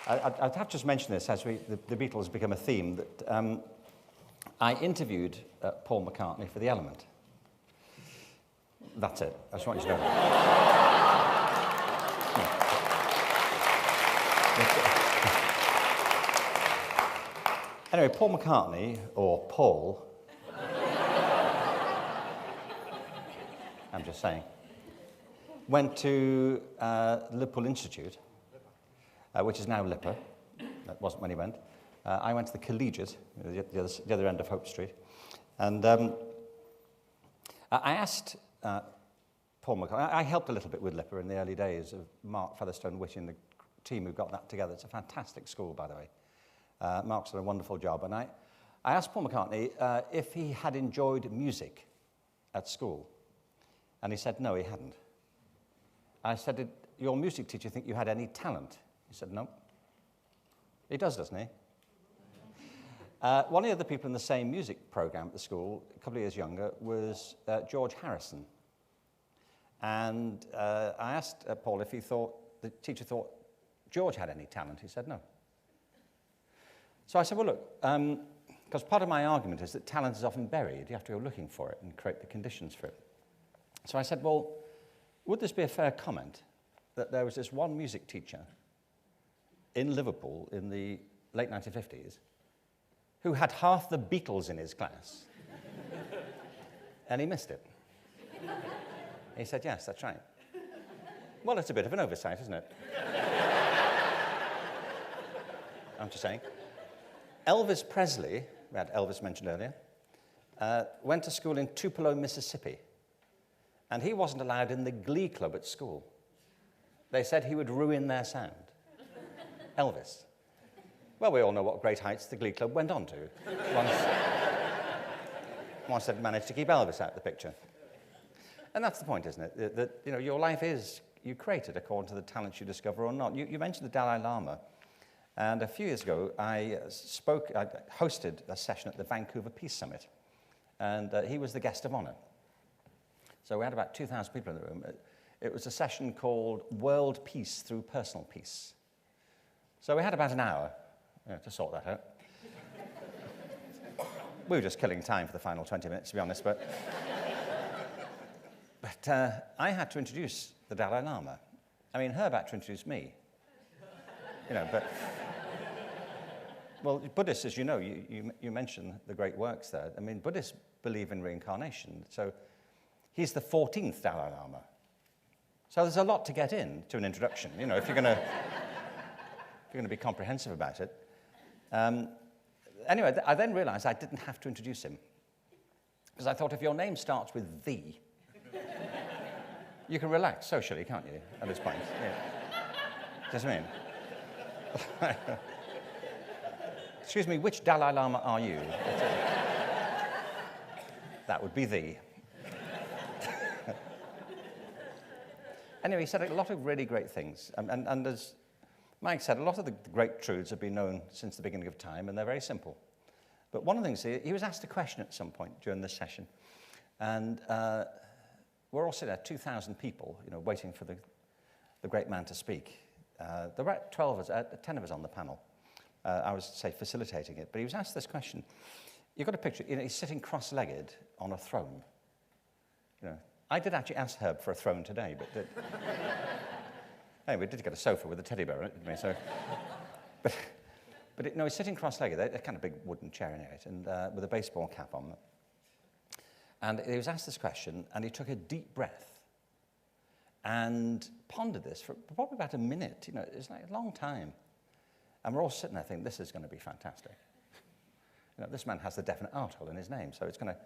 I'd have to just mention this as the Beatles become a theme, that I interviewed Paul McCartney for The Element. That's it. I just want you to know that. Anyway, Paul McCartney, or Paul, I'm just saying, went to Liverpool Institute, which is now LIPA. That wasn't when he went. I went to the Collegiate, the other end of Hope Street. And I asked Paul McCartney, I helped a little bit with LIPA in the early days of Mark Featherstone-Whitty and the team who got that together. It's a fantastic school, by the way. Mark's done a wonderful job. And I asked Paul McCartney if he had enjoyed music at school. And he said, no, he hadn't. I said, did your music teacher think you had any talent? He said, no. He does, doesn't he? One of the other people in the same music program at the school, a couple of years younger, was George Harrison. And I asked Paul if the teacher thought George had any talent. He said, no. So I said, well, look, because part of my argument is that talent is often buried. You have to go looking for it and create the conditions for it. So I said, well, would this be a fair comment that there was this one music teacher in Liverpool in the late 1950s who had half the Beatles in his class, and he missed it? He said, yes, that's right. Well, it's a bit of an oversight, isn't it? I'm just saying. Elvis Presley, we had Elvis mentioned earlier, went to school in Tupelo, Mississippi, and he wasn't allowed in the glee club at school. They said he would ruin their sound. Elvis. Well, we all know what great heights the glee club went on to once they'd managed to keep Elvis out of the picture. And that's the point, isn't it? That your life is, you create it according to the talents you discover or not. You mentioned the Dalai Lama. And a few years ago, I hosted a session at the Vancouver Peace Summit, and he was the guest of honor. So we had about 2,000 people in the room. It was a session called World Peace Through Personal Peace. So we had about an hour to sort that out. We were just killing time for the final 20 minutes, to be honest, but I had to introduce the Dalai Lama. I mean, Herb had to introduce me. But... Well, Buddhists, as you know, you mentioned the great works there. I mean, Buddhists believe in reincarnation. So he's the 14th Dalai Lama. So there's a lot to get in to an introduction, if you're going to be comprehensive about it. Anyway, I then realized I didn't have to introduce him. Because I thought if your name starts with "the," you can relax socially, can't you, at this point? Yeah. Just I mean. Excuse me, which Dalai Lama are you? That would be "the." Anyway, he said a lot of really great things. And as Mike said, a lot of the great truths have been known since the beginning of time, and they're very simple. But one of the things, he was asked a question at some point during this session, and we're all sitting there, 2,000 people, waiting for the great man to speak. There were about 10 of us on the panel. I was, say, facilitating it, but he was asked this question. You've got a picture, he's sitting cross-legged on a throne. I did actually ask Herb for a throne today, but... Anyway, we did get a sofa with a teddy bear on it, didn't we? So, but he's sitting cross-legged, a kind of big wooden chair in it, and with a baseball cap on. And he was asked this question, and he took a deep breath and pondered this for probably about a minute. It's like a long time. And we're all sitting there thinking, this is going to be fantastic. This man has the definite article in his name, so it's going to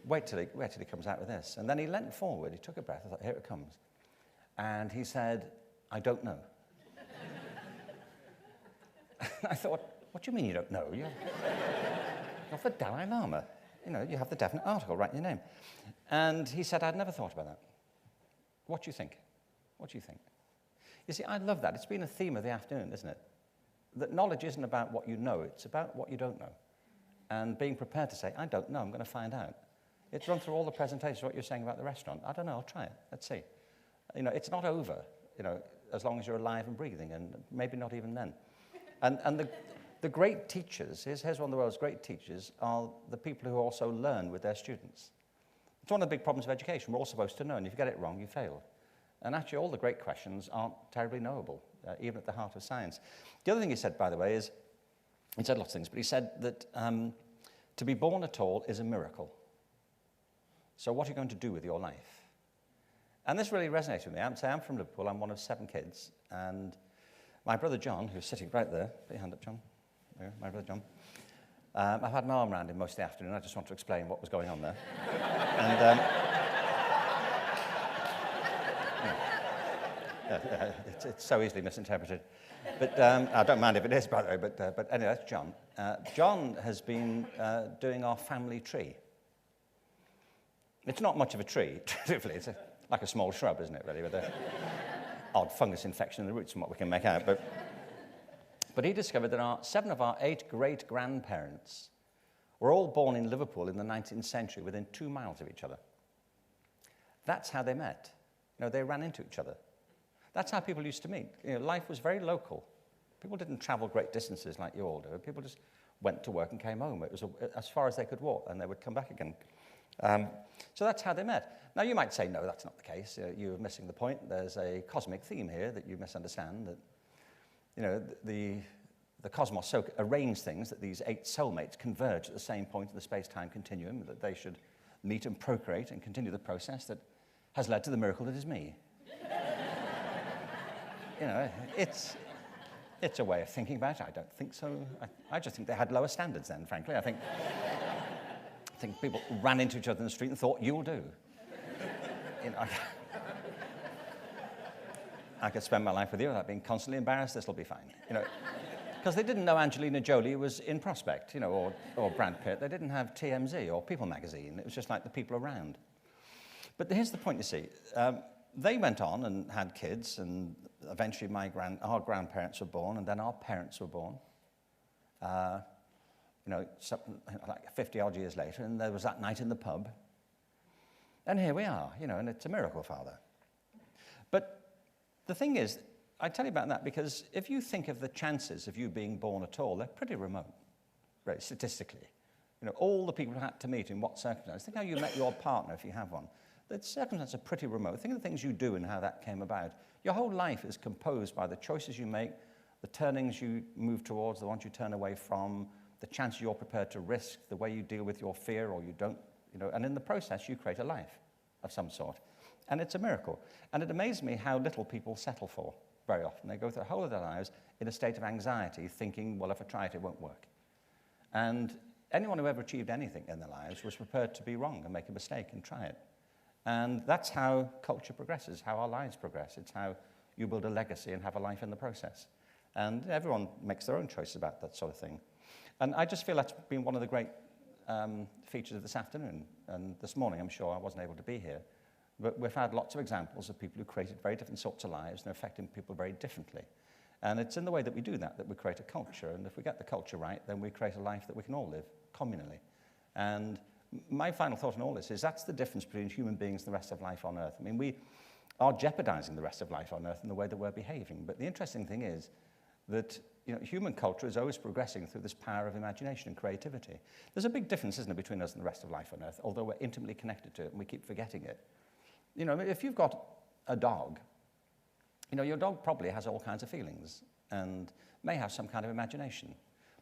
wait till he comes out with this. And then he leant forward, he took a breath, I thought, here it comes. And he said, I don't know. I thought, what do you mean you don't know? You're the Dalai Lama. You have the definite article right in your name. And he said, I'd never thought about that. What do you think? What do you think? You see, I love that. It's been a theme of the afternoon, isn't it? That knowledge isn't about what you know, it's about what you don't know. And being prepared to say, I don't know, I'm going to find out. It's run through all the presentations, what you're saying about the restaurant. I don't know, I'll try it. Let's see. It's not over, as long as you're alive and breathing, and maybe not even then. And the great teachers, here's one of the world's great teachers, are the people who also learn with their students. It's one of the big problems of education. We're all supposed to know, and if you get it wrong, you failed. And actually, all the great questions aren't terribly knowable, even at the heart of science. The other thing he said, by the way, is, he said lots of things, but he said that to be born at all is a miracle. So what are you going to do with your life? And this really resonates with me. I'm from Liverpool. I'm one of 7 kids. And my brother John, who's sitting right there, put your hand up, John. There, my brother John. I've had my arm around him most of the afternoon. I just want to explain what was going on there. And it's so easily misinterpreted. But I don't mind if it is, by the way. But anyway, that's John. John has been doing our family tree. It's not much of a tree, truthfully. It's like a small shrub, isn't it, really, with an odd fungus infection in the roots from what we can make out. But he discovered that 7 of our 8 great-grandparents were all born in Liverpool in the 19th century within 2 miles of each other. That's how they met. They ran into each other. That's how people used to meet. Life was very local. People didn't travel great distances like you all do. People just went to work and came home. It was as far as they could walk, and they would come back again. So that's how they met. Now, you might say, no, that's not the case. You're missing the point. There's a cosmic theme here that you misunderstand, that, the cosmos so arranged things that these 8 soulmates converge at the same point in the space-time continuum, that they should meet and procreate and continue the process that has led to the miracle that is me. It's a way of thinking about it. I don't think so. I just think they had lower standards then, frankly. I think people ran into each other in the street and thought, you'll do. I could spend my life with you without being constantly embarrassed. This will be fine. Because they didn't know Angelina Jolie was in prospect, or Brad Pitt. They didn't have TMZ or People magazine. It was just like the people around. But here's the point, you see. They went on and had kids, and eventually our grandparents were born, and then our parents were born. Like 50-odd years later, and there was that night in the pub. And here we are, and it's a miracle, Father. But the thing is, I tell you about that because if you think of the chances of you being born at all, they're pretty remote, right, statistically. All the people who had to meet in what circumstances. Think how you met your partner if you have one. The circumstances are pretty remote. Think of the things you do and how that came about. Your whole life is composed by the choices you make, the turnings you move towards, the ones you turn away from, the chances you're prepared to risk, the way you deal with your fear or you don't, and in the process you create a life of some sort. And it's a miracle. And it amazes me how little people settle for very often. They go through the whole of their lives in a state of anxiety, thinking, well, if I try it, it won't work. And anyone who ever achieved anything in their lives was prepared to be wrong and make a mistake and try it. And that's how culture progresses, how our lives progress. It's how you build a legacy and have a life in the process. And everyone makes their own choices about that sort of thing. And I just feel that's been one of the great features of this afternoon. And this morning, I'm sure I wasn't able to be here. But we've had lots of examples of people who created very different sorts of lives and are affecting people very differently. And it's in the way that we do that we create a culture. And if we get the culture right, then we create a life that we can all live communally. And my final thought on all this is that's the difference between human beings and the rest of life on Earth. I mean, we are jeopardizing the rest of life on Earth in the way that we're behaving. But the interesting thing is that human culture is always progressing through this power of imagination and creativity. There's a big difference, isn't there, between us and the rest of life on Earth, although we're intimately connected to it and we keep forgetting it. If you've got a dog, your dog probably has all kinds of feelings and may have some kind of imagination,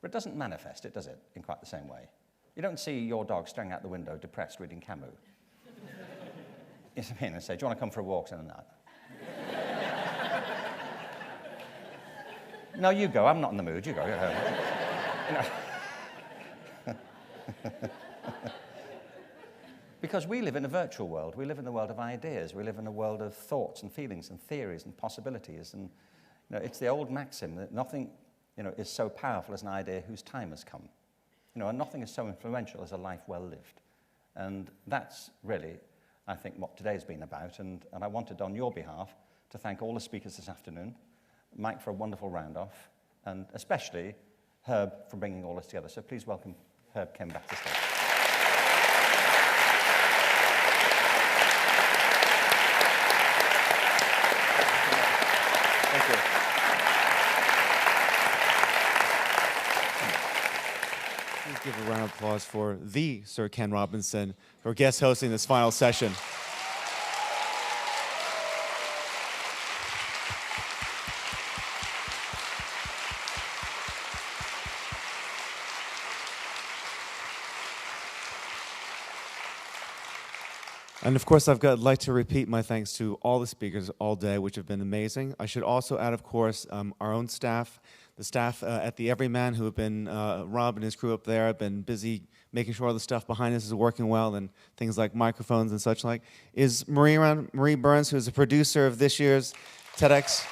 but it doesn't manifest it, does it, in quite the same way? You don't see your dog staring out the window, depressed, reading Camus. You see what I mean? And say, do you want to come for a walk in the night? No, you go. I'm not in the mood. You go. Because we live in a virtual world. We live in the world of ideas. We live in a world of thoughts and feelings and theories and possibilities. And it's the old maxim that nothing is so powerful as an idea whose time has come. And nothing is so influential as a life well lived. And that's really, I think, what today's been about. And I wanted, on your behalf, to thank all the speakers this afternoon, Mike for a wonderful round-off, and especially Herb for bringing all this together. So please welcome Herb Kim back to stage. Thank you. applause for the Sir Ken Robinson for guest hosting this final session. And of course, I'd like to repeat my thanks to all the speakers all day, which have been amazing. I should also add, of course, our own staff, the staff at the Everyman, who have been, Rob and his crew up there have been busy making sure all the stuff behind us is working well, and things like microphones and such like. Is Marie Burns, who is the producer of this year's TEDx